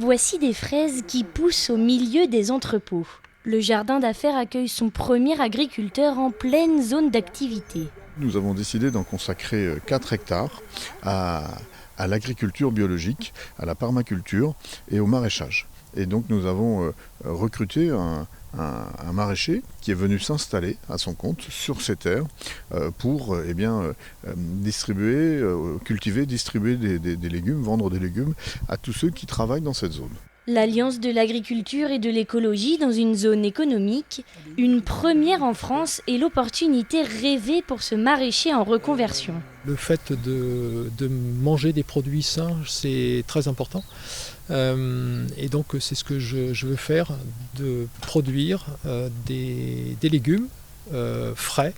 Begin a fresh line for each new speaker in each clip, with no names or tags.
Voici des fraises qui poussent au milieu des entrepôts. Le jardin d'affaires accueille son premier agriculteur en pleine zone d'activité.
Nous avons décidé d'en consacrer 4 hectares à l'agriculture biologique, à la permaculture et au maraîchage. Et donc nous avons recruté un maraîcher qui est venu s'installer à son compte sur ces terres pour cultiver, distribuer des légumes, vendre des légumes à tous ceux qui travaillent dans cette zone.
L'Alliance de l'agriculture et de l'écologie dans une zone économique, une première en France et l'opportunité rêvée pour ce maraîcher en reconversion.
Le fait de manger des produits sains, c'est très important. Et donc c'est ce que je veux faire, de produire des légumes frais.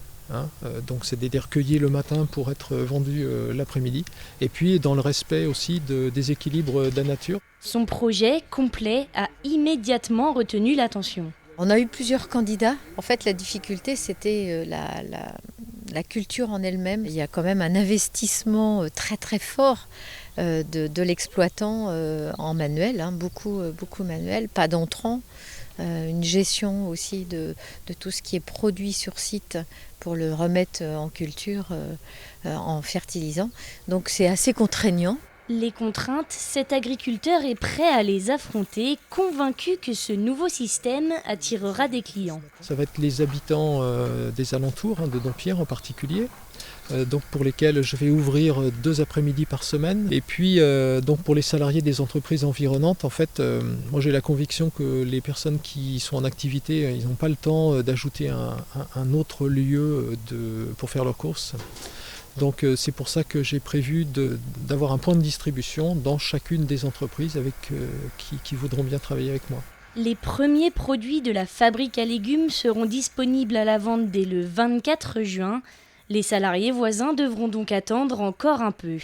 Donc c'est-à-dire cueillis le matin pour être vendus l'après-midi. Et puis dans le respect aussi des équilibres de la nature.
Son projet complet a immédiatement retenu l'attention.
On a eu plusieurs candidats. En fait, la difficulté, c'était la culture en elle-même. Il y a quand même un investissement très très fort de l'exploitant en manuel, beaucoup manuel, pas d'entrant. Une gestion aussi de tout ce qui est produit sur site pour le remettre en culture, en fertilisant. Donc c'est assez contraignant.
Les contraintes, cet agriculteur est prêt à les affronter, convaincu que ce nouveau système attirera des clients.
Ça va être les habitants des alentours, de Dompierre en particulier, donc pour lesquels je vais ouvrir 2 après-midi par semaine. Et puis donc pour les salariés des entreprises environnantes, en fait, moi j'ai la conviction que les personnes qui sont en activité, ils n'ont pas le temps d'ajouter un autre lieu pour faire leurs courses. Donc c'est pour ça que j'ai prévu d'avoir un point de distribution dans chacune des entreprises qui voudront bien travailler avec moi.
Les premiers produits de la fabrique à légumes seront disponibles à la vente dès le 24 juin. Les salariés voisins devront donc attendre encore un peu.